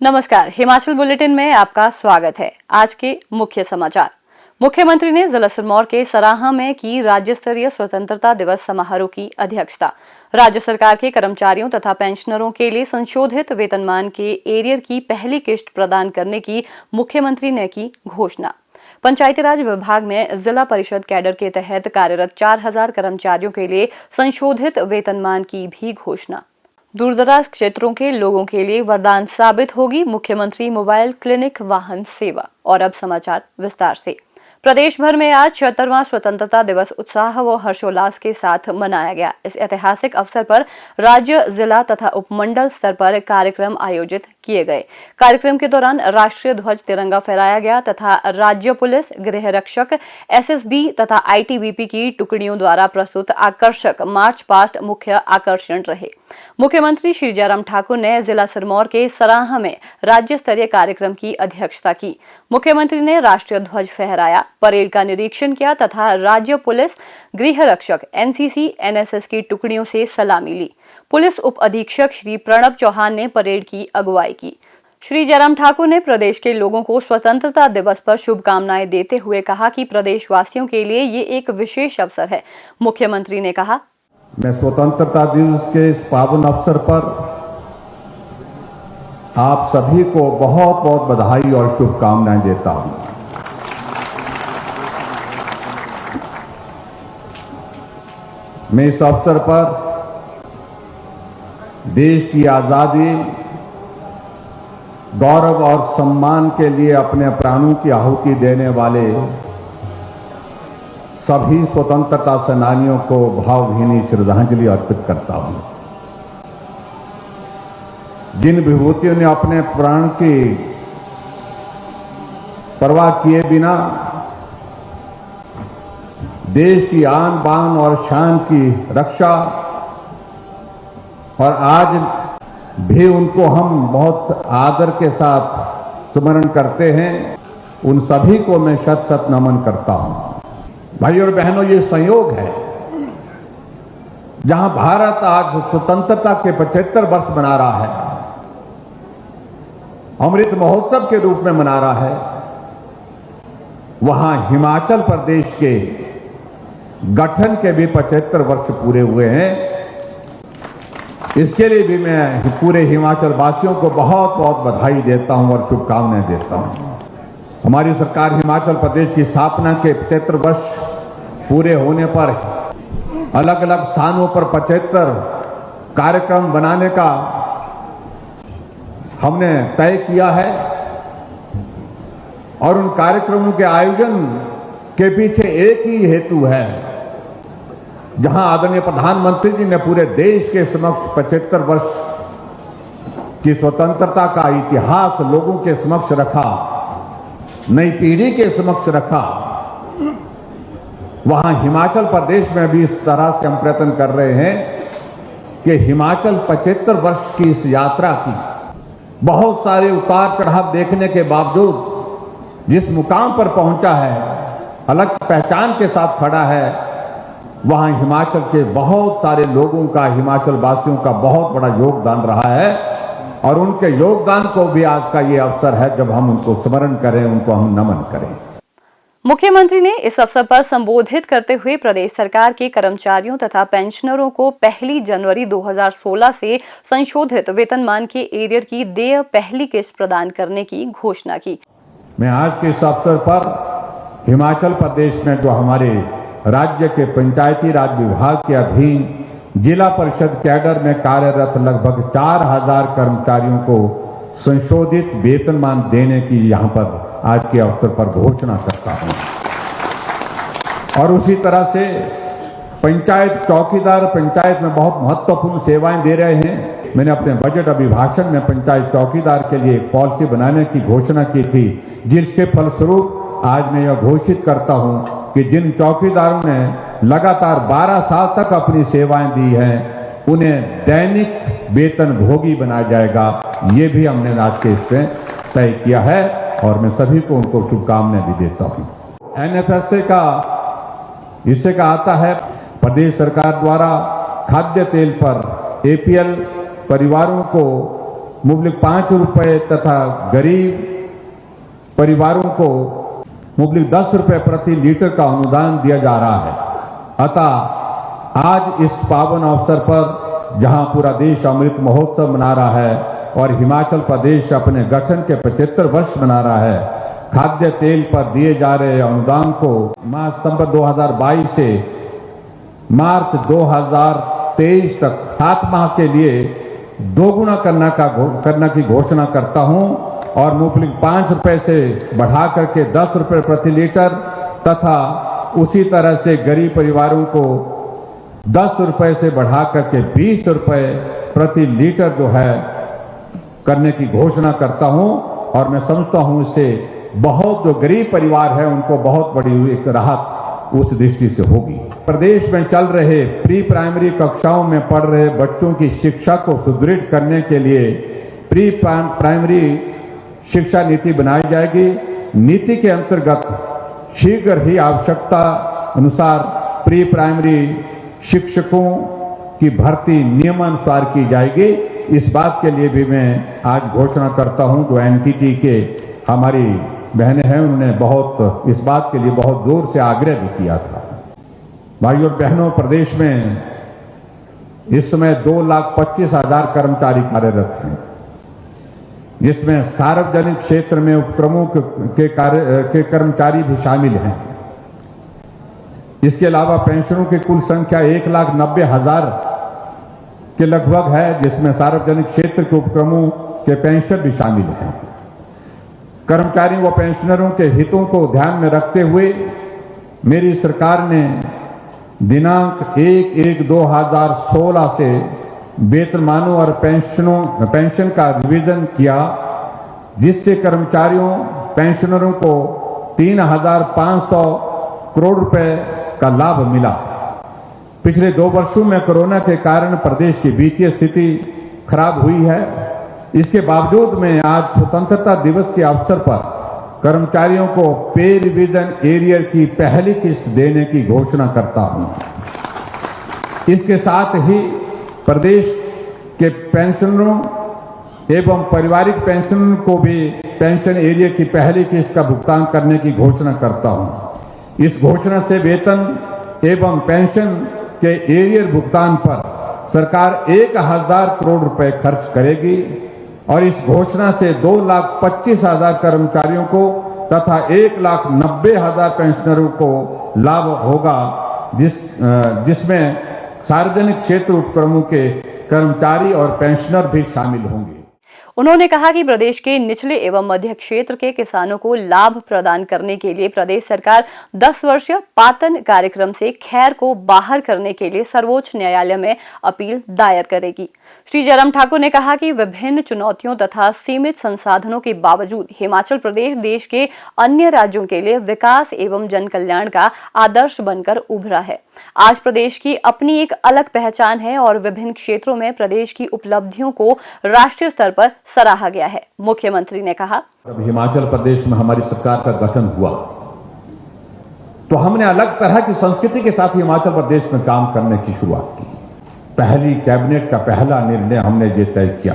नमस्कार, हिमाचल बुलेटिन में आपका स्वागत है। आज के मुख्य समाचार। मुख्यमंत्री ने जिला सिरमौर के सराहां में की राज्य स्तरीय स्वतंत्रता दिवस समारोह की अध्यक्षता। राज्य सरकार के कर्मचारियों तथा पेंशनरों के लिए संशोधित वेतनमान के एरियर की पहली किश्त प्रदान करने की मुख्यमंत्री ने की घोषणा। पंचायती राज विभाग में जिला परिषद कैडर के तहत कार्यरत 4000 कर्मचारियों के लिए संशोधित वेतनमान की भी घोषणा। दूरदराज क्षेत्रों के लोगों के लिए वरदान साबित होगी मुख्यमंत्री मोबाइल क्लिनिक वाहन सेवा। और अब समाचार विस्तार से। प्रदेश भर में आज 76वां स्वतंत्रता दिवस उत्साह व हर्षोल्लास के साथ मनाया गया। इस ऐतिहासिक अवसर पर राज्य, जिला तथा उपमंडल स्तर पर कार्यक्रम आयोजित किए गए। कार्यक्रम के दौरान राष्ट्रीय ध्वज तिरंगा फहराया गया तथा राज्य पुलिस, गृह रक्षक, एसएसबी तथा आईटीबीपी की टुकड़ियों द्वारा प्रस्तुत आकर्षक मार्च पास्ट मुख्य आकर्षण रहे। मुख्यमंत्री श्री जयराम ठाकुर ने जिला सिरमौर के सराहां में राज्य स्तरीय कार्यक्रम की अध्यक्षता की। मुख्यमंत्री ने राष्ट्रीय ध्वज फहराया, परेड का निरीक्षण किया तथा राज्य पुलिस, गृह रक्षक, एनसीसी, एनएसएस की टुकड़ियों से सलामी ली। पुलिस उप अधीक्षक श्री प्रणब चौहान ने परेड की अगुवाई की। श्री जयराम ठाकुर ने प्रदेश के लोगों को स्वतंत्रता दिवस पर शुभकामनाएं देते हुए कहा कि प्रदेशवासियों के लिए ये एक विशेष अवसर है। मुख्यमंत्री ने कहा, मैं स्वतंत्रता दिवस के इस पावन अवसर पर आप सभी को बहुत बहुत बधाई और शुभकामनाएं देता हूं। मैं इस अवसर पर देश की आजादी, गौरव और सम्मान के लिए अपने प्राणों की आहुति देने वाले सभी स्वतंत्रता सेनानियों को भावभीनी श्रद्धांजलि अर्पित करता हूं। जिन विभूतियों ने अपने प्राण की परवाह किए बिना देश की आन बान और शान की रक्षा, और आज भी उनको हम बहुत आदर के साथ स्मरण करते हैं, उन सभी को मैं शत शत नमन करता हूं। भाई और बहनों, ये संयोग है जहां भारत आज स्वतंत्रता के 75 वर्ष मना रहा है, अमृत महोत्सव के रूप में मना रहा है, वहां हिमाचल प्रदेश के गठन के भी 75 वर्ष पूरे हुए हैं। इसके लिए भी मैं पूरे हिमाचल वासियों को बहुत बहुत बधाई देता हूं और शुभकामनाएं देता हूं। हमारी सरकार हिमाचल प्रदेश की स्थापना के 75 वर्ष पूरे होने पर अलग अलग स्थानों पर 75 कार्यक्रम बनाने का हमने तय किया है, और उन कार्यक्रमों के आयोजन के पीछे एक ही हेतु है। जहां आदरणीय प्रधानमंत्री जी ने पूरे देश के समक्ष 75 वर्ष की स्वतंत्रता का इतिहास लोगों के समक्ष रखा, नई पीढ़ी के समक्ष रखा, वहां हिमाचल प्रदेश में भी इस तरह से हम प्रयत्न कर रहे हैं कि हिमाचल 75 वर्ष की इस यात्रा की बहुत सारे उतार चढ़ाव देखने के बावजूद जिस मुकाम पर पहुंचा है, अलग पहचान के साथ खड़ा है, वहां हिमाचल के बहुत सारे लोगों का, हिमाचल वासियों का बहुत बड़ा योगदान रहा है, और उनके योगदान को भी आज का ये अवसर है जब हम उनको स्मरण करें, उनको हम नमन करें। मुख्यमंत्री ने इस अवसर पर संबोधित करते हुए प्रदेश सरकार के कर्मचारियों तथा पेंशनरों को 1 जनवरी 2016 से संशोधित वेतनमान के एरियर की देय पहली किस्त प्रदान करने की घोषणा की। मैं आज के इस अवसर पर हिमाचल प्रदेश में जो हमारे राज्य के पंचायती राज विभाग के अधीन जिला परिषद कैडर में कार्यरत लगभग 4000 कर्मचारियों को संशोधित वेतनमान देने की यहां पर आज के अवसर पर घोषणा करता हूं। और उसी तरह से पंचायत चौकीदार पंचायत में बहुत महत्वपूर्ण सेवाएं दे रहे हैं। मैंने अपने बजट अभिभाषण में पंचायत चौकीदार के लिए एक पॉलिसी बनाने की घोषणा की थी, जिसके फलस्वरूप आज मैं यह घोषित करता हूं कि जिन चौकीदारों ने लगातार 12 साल तक अपनी सेवाएं दी हैं, उन्हें दैनिक वेतन भोगी बनाया जाएगा। ये भी हमने आज के इसमें तय किया है, और मैं सभी को उनको शुभकामनाएं भी देता हूं। एनएफएसए का हिस्से का आता है, प्रदेश सरकार द्वारा खाद्य तेल पर एपीएल परिवारों को मुबलिक 5 रुपए तथा गरीब परिवारों को मुबलिक 10 रुपए प्रति लीटर का अनुदान दिया जा रहा है। अतः आज इस पावन अवसर पर जहां पूरा देश अमृत महोत्सव मना रहा है और हिमाचल प्रदेश अपने गठन के 75 वर्ष मना रहा है, खाद्य तेल पर दिए जा रहे अनुदान को माह सितंबर 2022 से मार्च 2023 तक 7 माह के लिए दोगुना करना की घोषणा करता हूं और मुबलिक 5 रुपए से बढ़ा करके 10 रुपए प्रति लीटर तथा उसी तरह से गरीब परिवारों को 10 रुपए से बढ़ा करके 20 रुपए प्रति लीटर जो है करने की घोषणा करता हूं और मैं समझता हूं इससे बहुत जो गरीब परिवार है उनको बहुत बड़ी एक राहत उस दृष्टि से होगी। प्रदेश में चल रहे प्री प्राइमरी कक्षाओं में पढ़ रहे बच्चों की शिक्षा को सुदृढ़ करने के लिए प्री प्राइमरी शिक्षा नीति बनाई जाएगी। नीति के अंतर्गत शीघ्र ही आवश्यकता अनुसार प्री प्राइमरी शिक्षकों की भर्ती नियमानुसार की जाएगी। इस बात के लिए भी मैं आज घोषणा करता हूं, जो एनटीटी के हमारी बहनें हैं उन्होंने बहुत इस बात के लिए बहुत जोर से आग्रह भी किया था। भाइयों और बहनों, प्रदेश में इस समय 2,25,000 कर्मचारी कार्यरत हैं, जिसमें सार्वजनिक क्षेत्र में उपक्रमों के कर्मचारी भी शामिल हैं। इसके अलावा पेंशनों की कुल संख्या 1,90,000 के लगभग है, जिसमें सार्वजनिक क्षेत्र के उपक्रमों के पेंशन भी शामिल हैं। कर्मचारियों व पेंशनरों के हितों को ध्यान में रखते हुए मेरी सरकार ने दिनांक 1/1/2016 से वेतनमानों और पेंशन का रिवीजन किया, जिससे कर्मचारियों पेंशनरों को 3,500 करोड़ रुपए का लाभ मिला। पिछले 2 वर्षों में कोरोना के कारण प्रदेश की वित्तीय स्थिति खराब हुई है। इसके बावजूद मैं आज स्वतंत्रता दिवस के अवसर पर कर्मचारियों को पे रिवीजन एरियर की पहली किस्त देने की घोषणा करता हूं। इसके साथ ही प्रदेश के पेंशनरों एवं पारिवारिक पेंशनरों को भी पेंशन एरियर की पहली किस्त का भुगतान करने की घोषणा करता हूं। इस घोषणा से वेतन एवं पेंशन के एरियर भुगतान पर सरकार 1,000 करोड़ रुपए खर्च करेगी और इस घोषणा से 2,25,000 कर्मचारियों को तथा 1,90,000 पेंशनरों को लाभ होगा, जिसमें सार्वजनिक क्षेत्र उपक्रमों के कर्मचारी और पेंशनर भी शामिल होंगे। उन्होंने कहा कि प्रदेश के निचले एवं मध्य क्षेत्र के किसानों को लाभ प्रदान करने के लिए प्रदेश सरकार 10 वर्षीय पातन कार्यक्रम से खैर को बाहर करने के लिए सर्वोच्च न्यायालय में अपील दायर करेगी। श्री जयराम ठाकुर ने कहा कि विभिन्न चुनौतियों तथा सीमित संसाधनों के बावजूद हिमाचल प्रदेश देश के अन्य राज्यों के लिए विकास एवं जन कल्याण का आदर्श बनकर उभरा है। आज प्रदेश की अपनी एक अलग पहचान है और विभिन्न क्षेत्रों में प्रदेश की उपलब्धियों को राष्ट्रीय स्तर पर सराहा गया है। मुख्यमंत्री ने कहा, जब हिमाचल प्रदेश में हमारी सरकार का गठन हुआ तो हमने अलग तरह की संस्कृति के साथ हिमाचल प्रदेश में काम करने की शुरुआत की। पहली कैबिनेट का पहला निर्णय हमने ये तय किया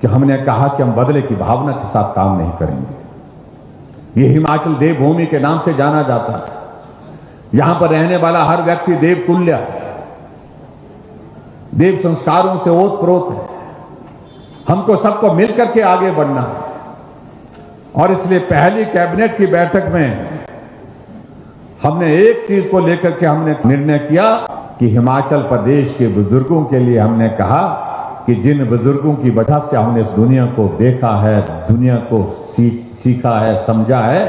कि हमने कहा कि हम बदले की भावना के साथ काम नहीं करेंगे। ये हिमाचल देवभूमि के नाम से जाना जाता है। यहां पर रहने वाला हर व्यक्ति देव तुल्य है, देव संस्कारों से ओतप्रोत है। हमको सबको मिलकर के आगे बढ़ना है और इसलिए पहली कैबिनेट की बैठक में हमने एक चीज को लेकर के हमने निर्णय किया कि हिमाचल प्रदेश के बुजुर्गों के लिए हमने कहा कि जिन बुजुर्गों की वजह से हमने इस दुनिया को देखा है, दुनिया को सीखा है, समझा है,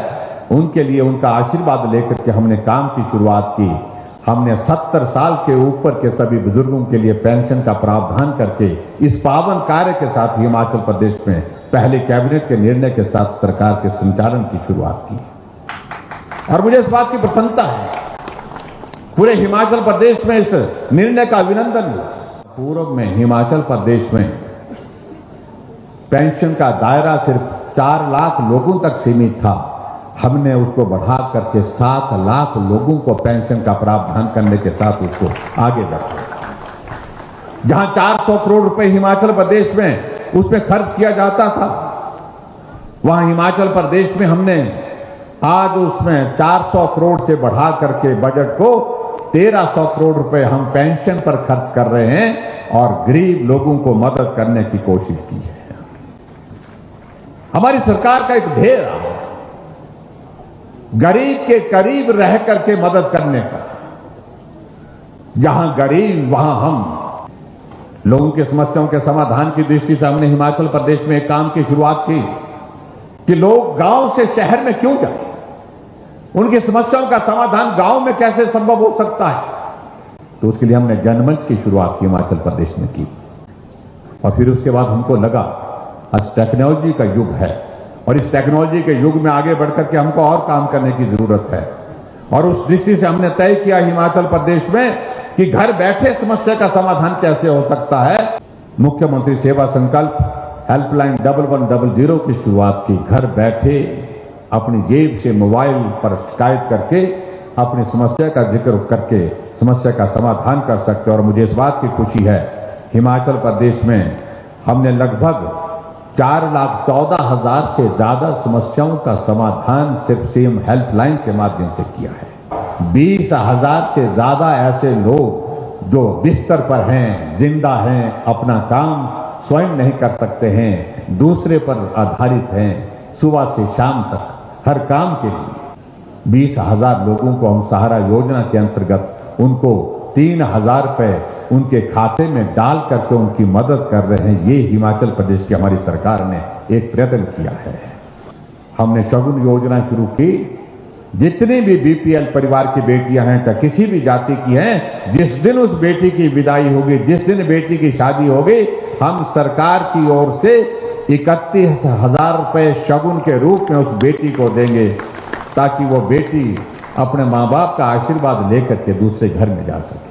उनके लिए उनका आशीर्वाद लेकर के हमने काम की शुरुआत की। हमने 70 साल के ऊपर के सभी बुजुर्गों के लिए पेंशन का प्रावधान करके इस पावन कार्य के साथ हिमाचल प्रदेश में पहले कैबिनेट के निर्णय के साथ सरकार के संचालन की शुरुआत की और मुझे इस बात की प्रसन्नता है पूरे हिमाचल प्रदेश में इस निर्णय का अभिनंदन हुआ। पूर्व में हिमाचल प्रदेश में पेंशन का दायरा सिर्फ 4 लाख लोगों तक सीमित था। हमने उसको बढ़ा करके 7 लाख लोगों को पेंशन का प्रावधान करने के साथ उसको आगे बढ़ाया। जहां 400 करोड़ रुपए हिमाचल प्रदेश में उसमें खर्च किया जाता था। वहां हिमाचल प्रदेश में हमने आज उसमें 400 करोड़ से बढ़ा करके बजट को 1300 करोड़ रुपए हम पेंशन पर खर्च कर रहे हैं और गरीब लोगों को मदद करने की कोशिश की है। हमारी सरकार का एक ध्येय रहा है गरीब के करीब रह करके मदद करने का। जहां गरीब वहां हम। लोगों की समस्याओं के समाधान की दृष्टि से हमने हिमाचल प्रदेश में एक काम की शुरुआत की कि लोग गांव से शहर में क्यों जाए, उनकी समस्याओं का समाधान गांव में कैसे संभव हो सकता है। तो उसके लिए हमने जनमंच की शुरुआत की हिमाचल प्रदेश में की और फिर उसके बाद हमको लगा आज टेक्नोलॉजी का युग है और इस टेक्नोलॉजी के युग में आगे बढ़कर के हमको और काम करने की जरूरत है। और उस दृष्टि से हमने तय किया हिमाचल प्रदेश में कि घर बैठे समस्या का समाधान कैसे हो सकता है। मुख्यमंत्री सेवा संकल्प हेल्पलाइन 1100 की शुरुआत की। घर बैठे अपनी जेब से मोबाइल पर शिकायत करके अपनी समस्या का जिक्र करके समस्या का समाधान कर सकते। और मुझे इस बात की खुशी है हिमाचल प्रदेश में हमने लगभग 4,14,000 से ज्यादा समस्याओं का समाधान सिर्फ सीएम हेल्पलाइन के माध्यम से किया है। 20,000 से ज्यादा ऐसे लोग जो बिस्तर पर हैं, जिंदा हैं, अपना काम स्वयं नहीं कर सकते हैं, दूसरे पर आधारित हैं, सुबह से शाम तक हर काम के लिए 20,000 लोगों को हम सहारा योजना के अंतर्गत उनको 3,000 रुपए उनके खाते में डाल करके उनकी मदद कर रहे हैं। ये हिमाचल प्रदेश की हमारी सरकार ने एक प्रयत्न किया है। हमने शगुन योजना शुरू की। जितनी भी बीपीएल परिवार की बेटियां हैं, चाहे किसी भी जाति की हैं, जिस दिन उस बेटी की विदाई होगी, जिस दिन बेटी की शादी होगी, हम सरकार की ओर से 31,000 रुपए शगुन के रूप में उस बेटी को देंगे ताकि वो बेटी अपने मां बाप का आशीर्वाद लेकर के दूसरे घर में जा सके।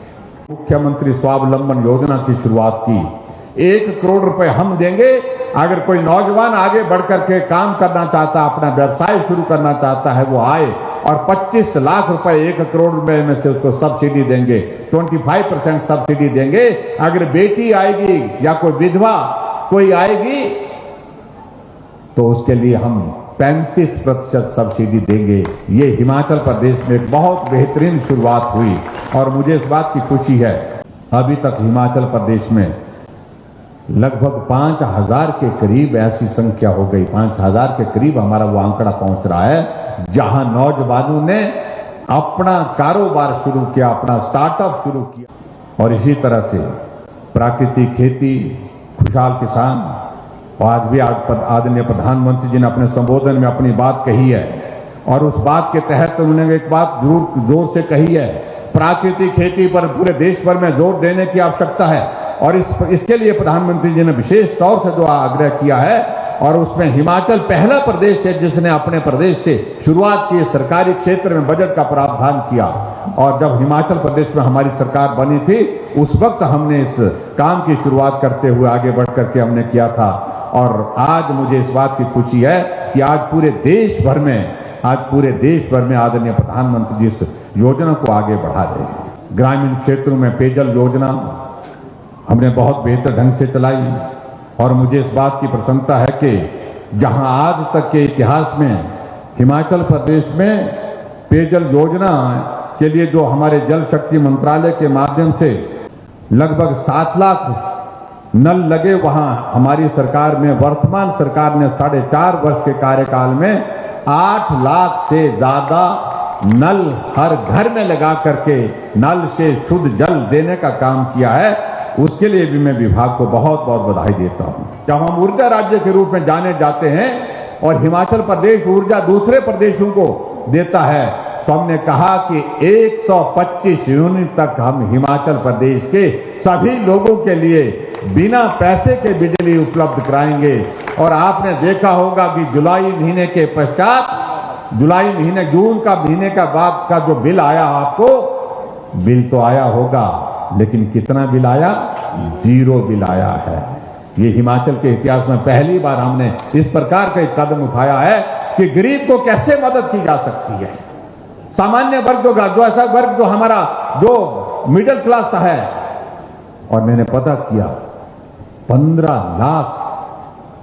मुख्यमंत्री स्वावलंबन योजना की शुरुआत की। 1 करोड़ रुपए हम देंगे अगर कोई नौजवान आगे बढ़कर के काम करना चाहता, अपना व्यवसाय शुरू करना चाहता है, वो आए और 25 लाख रुपए 1 करोड़ रुपए में से उसको सब्सिडी देंगे, 25% सब्सिडी देंगे। अगर बेटी आएगी या कोई विधवा कोई आएगी तो उसके लिए हम 35% सब्सिडी देंगे। ये हिमाचल प्रदेश में एक बहुत बेहतरीन शुरुआत हुई और मुझे इस बात की खुशी है अभी तक हिमाचल प्रदेश में लगभग 5,000 के करीब ऐसी संख्या हो गई, 5,000 के करीब हमारा वो आंकड़ा पहुंच रहा है जहां नौजवानों ने अपना कारोबार शुरू किया, अपना स्टार्टअप शुरू किया। और इसी तरह से प्राकृतिक खेती, खुशहाल किसान, आज भी आदरणीय प्रधानमंत्री जी ने अपने संबोधन में अपनी बात कही है और उस बात के तहत उन्होंने एक बात जरूर जोर से कही है, प्राकृतिक खेती पर पूरे देश भर में जोर देने की आवश्यकता है। और इसके लिए प्रधानमंत्री जी ने विशेष तौर से जो आग्रह किया है और उसमें हिमाचल पहला प्रदेश है जिसने अपने प्रदेश से शुरुआत की, सरकारी क्षेत्र में बजट का प्रावधान किया। और जब हिमाचल प्रदेश में हमारी सरकार बनी थी उस वक्त हमने इस काम की शुरुआत करते हुए आगे बढ़ करके हमने किया था। और आज मुझे इस बात की खुशी है कि आज पूरे देश भर में आदरणीय प्रधानमंत्री जी इस योजना को आगे बढ़ा रहे हैं। ग्रामीण क्षेत्रों में पेयजल योजना हमने बहुत बेहतर ढंग से चलाई और मुझे इस बात की प्रसन्नता है कि जहां आज तक के इतिहास में हिमाचल प्रदेश में पेयजल योजना के लिए जो हमारे जल शक्ति मंत्रालय के माध्यम से लगभग 7 लाख नल लगे, वहां हमारी सरकार में, वर्तमान सरकार ने 4.5 वर्ष के कार्यकाल में 8 लाख से ज्यादा नल हर घर में लगा करके नल से शुद्ध जल देने का काम किया है। उसके लिए भी मैं विभाग को बहुत बहुत बधाई देता हूं। जब हम ऊर्जा राज्य के रूप में जाने जाते हैं और हिमाचल प्रदेश ऊर्जा दूसरे प्रदेशों को देता है तो हमने कहा कि 125 यूनिट तक हम हिमाचल प्रदेश के सभी लोगों के लिए बिना पैसे के बिजली उपलब्ध कराएंगे। और आपने देखा होगा कि जुलाई महीने के पश्चात, जून का महीने का बाद का जो बिल आया, आपको बिल तो आया होगा लेकिन कितना बिल आया? 0 बिल आया है। ये हिमाचल के इतिहास में पहली बार हमने इस प्रकार का एक कदम उठाया है कि गरीब को कैसे मदद की जा सकती है। सामान्य वर्ग जो ऐसा वर्ग जो हमारा जो मिडिल क्लास है, और मैंने पता किया 15 लाख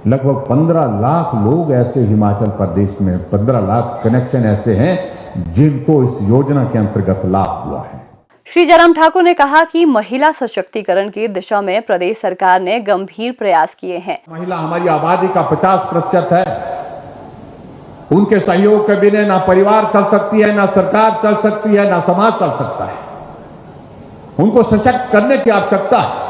लगभग 15 लाख लोग ऐसे हिमाचल प्रदेश में 15 लाख कनेक्शन ऐसे हैं जिनको इस योजना के अंतर्गत लाभ हुआ है। श्री जयराम ठाकुर ने कहा कि महिला सशक्तिकरण की दिशा में प्रदेश सरकार ने गंभीर प्रयास किए हैं। महिला हमारी आबादी का 50% है। उनके सहयोग के बिना ना परिवार चल सकती है, ना सरकार चल सकती है, ना समाज चल सकता है। उनको सशक्त करने की आवश्यकता है।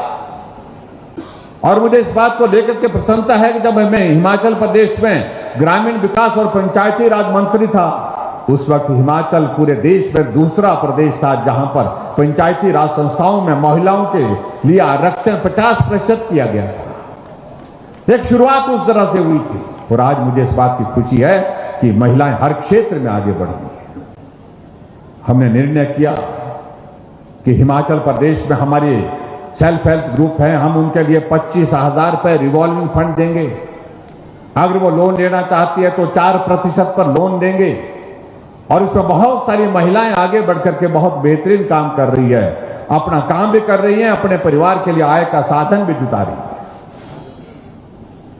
और मुझे इस बात को लेकर के प्रसन्नता है कि जब मैं हिमाचल प्रदेश में ग्रामीण विकास और पंचायती राज मंत्री था, उस वक्त हिमाचल पूरे देश में दूसरा प्रदेश था जहां पर पंचायती राज संस्थाओं में महिलाओं के लिए आरक्षण 50% किया गया था। एक शुरुआत उस तरह से हुई थी और आज मुझे इस बात की खुशी है कि महिलाएं हर क्षेत्र में आगे बढ़ रही हैं। हमने निर्णय किया कि हिमाचल प्रदेश में हमारे सेल्फ हेल्प ग्रुप हैं, हम उनके लिए 25,000 रुपए रिवॉल्विंग फंड देंगे। अगर वो लोन लेना चाहती है तो 4% पर लोन देंगे। और इसमें बहुत सारी महिलाएं आगे बढ़कर के बहुत बेहतरीन काम कर रही है, अपना काम भी कर रही हैं, अपने परिवार के लिए आय का साधन भी जुटा रही है।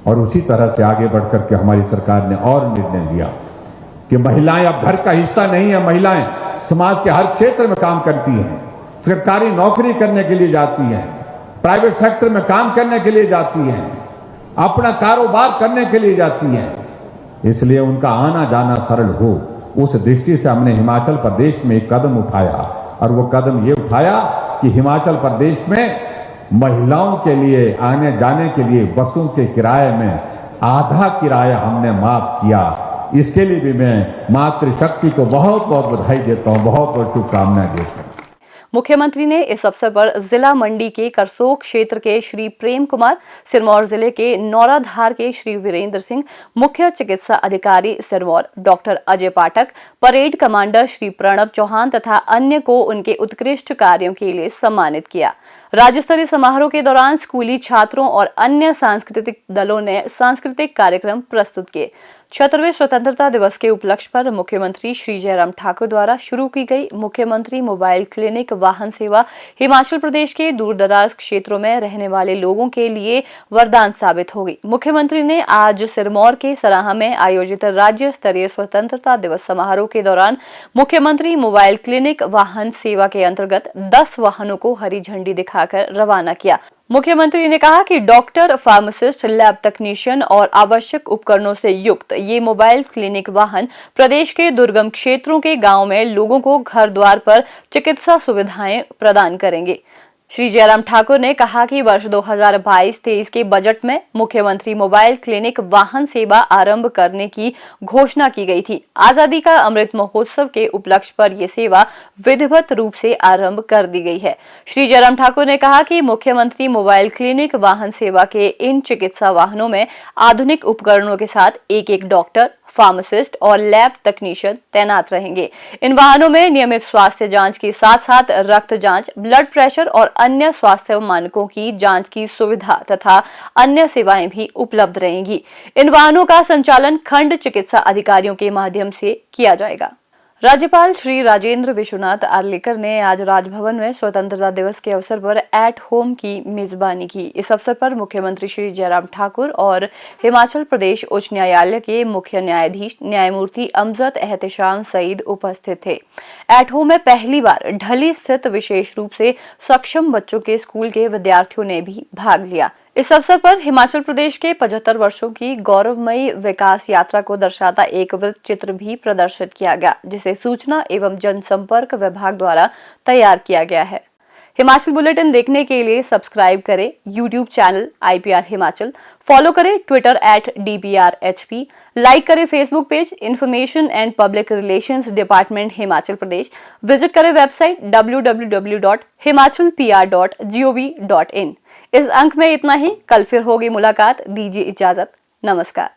और उसी तरह से आगे बढ़कर के हमारी सरकार ने और निर्णय लिया कि महिलाएं अब घर का हिस्सा नहीं है, महिलाएं समाज के हर क्षेत्र में काम करती हैं, सरकारी नौकरी करने के लिए जाती हैं, प्राइवेट सेक्टर में काम करने के लिए जाती हैं, अपना कारोबार करने के लिए जाती हैं। इसलिए उनका आना जाना सरल हो, उस दृष्टि से हमने हिमाचल प्रदेश में एक कदम उठाया। और वो कदम ये उठाया कि हिमाचल प्रदेश में महिलाओं के लिए आने जाने के लिए बसों के किराए में आधा किराया हमने माफ किया। इसके लिए भी मैं मातृशक्ति को बहुत बहुत बधाई देता हूं, बहुत बहुत शुभकामनाएं देता हूं। मुख्यमंत्री ने इस अवसर पर जिला मंडी के करसोग क्षेत्र के श्री प्रेम कुमार, सिरमौर जिले के नौराधार के श्री वीरेंद्र सिंह, मुख्य चिकित्सा अधिकारी सिरमौर डॉक्टर अजय पाठक, परेड कमांडर श्री प्रणब चौहान तथा अन्य को उनके उत्कृष्ट कार्यों के लिए सम्मानित किया। राज्य स्तरीय समारोह के दौरान स्कूली छात्रों और अन्य सांस्कृतिक दलों ने सांस्कृतिक कार्यक्रम प्रस्तुत किए। 76वें स्वतंत्रता दिवस के उपलक्ष्य पर मुख्यमंत्री श्री जयराम ठाकुर द्वारा शुरू की गई मुख्यमंत्री मोबाइल क्लिनिक वाहन सेवा हिमाचल प्रदेश के दूरदराज क्षेत्रों में रहने वाले लोगों के लिए वरदान साबित होगी। मुख्यमंत्री ने आज सिरमौर के सराहा में आयोजित राज्य स्तरीय स्वतंत्रता दिवस समारोह के दौरान मुख्यमंत्री मोबाइल क्लिनिक वाहन सेवा के अंतर्गत 10 वाहनों को हरी झंडी दिखाकर रवाना किया। मुख्यमंत्री ने कहा कि डॉक्टर, फार्मासिस्ट, लैब तकनीशियन और आवश्यक उपकरणों से युक्त ये मोबाइल क्लिनिक वाहन प्रदेश के दुर्गम क्षेत्रों के गांव में लोगों को घर द्वार पर चिकित्सा सुविधाएं प्रदान करेंगे। श्री जयराम ठाकुर ने कहा कि वर्ष 2022-23 के बजट में मुख्यमंत्री मोबाइल क्लिनिक वाहन सेवा आरंभ करने की घोषणा की गई थी। आजादी का अमृत महोत्सव के उपलक्ष्य पर यह सेवा विधिवत रूप से आरंभ कर दी गई है। श्री जयराम ठाकुर ने कहा कि मुख्यमंत्री मोबाइल क्लिनिक वाहन सेवा के इन चिकित्सा वाहनों में आधुनिक उपकरणों के साथ एक डॉक्टर, फार्मासिस्ट और लैब तकनीशियन तैनात रहेंगे। इन वाहनों में नियमित स्वास्थ्य जांच के साथ साथ रक्त जांच, ब्लड प्रेशर और अन्य स्वास्थ्य मानकों की जांच की सुविधा तथा अन्य सेवाएं भी उपलब्ध रहेंगी। इन वाहनों का संचालन खंड चिकित्सा अधिकारियों के माध्यम से किया जाएगा। राज्यपाल श्री राजेंद्र विश्वनाथ आर्लेकर ने आज राजभवन में स्वतंत्रता दिवस के अवसर पर एट होम की मेजबानी की। इस अवसर पर मुख्यमंत्री श्री जयराम ठाकुर और हिमाचल प्रदेश उच्च न्यायालय के मुख्य न्यायाधीश न्यायमूर्ति अमजद एहतशाम सईद उपस्थित थे। एट होम में पहली बार ढली स्थित विशेष रूप से सक्षम बच्चों के स्कूल के विद्यार्थियों ने भी भाग लिया। इस अवसर पर हिमाचल प्रदेश के 75 वर्षों की गौरवमयी विकास यात्रा को दर्शाता एक वृत्त चित्र भी प्रदर्शित किया गया, जिसे सूचना एवं जनसंपर्क विभाग द्वारा तैयार किया गया है। हिमाचल बुलेटिन देखने के लिए सब्सक्राइब करें YouTube channel IPR Himachal, follow करें ट्विटर @DPRHP, लाइक करें Facebook page information and public relations department Himachal Pradesh, visit करें वेबसाइट www.himachalpr.gov.in। इस अंक में इतना ही, कल फिर होगी मुलाकात। दीजिए इजाजत, नमस्कार।